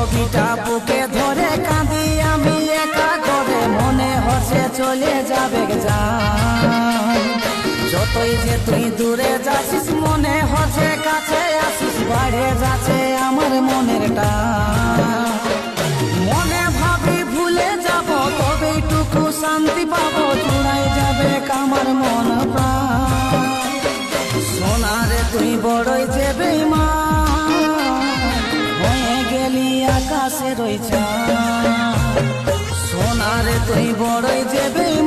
ছবিটা বুকে ধরে কাঁদি আমি একা করে, মনে হচ্ছে চলে যাবে জান। যতই যে তুই দূরে যাচ্ছিস মনে হচ্ছে কাছে আসিস, বাড়ে যাচ্ছে আমার মনের টান। মনে ভাবি ভুলে যাব তবেইটুকু শান্তি পাবো, চূড়ায় যাবে আমার মন প্রাণ। সোনারে তুই বড়ই যে বেঈমান, হয়ে গেলি আকাশের ওই চাঁদ। সোনারে তুই বড়ই যে বেঈমান।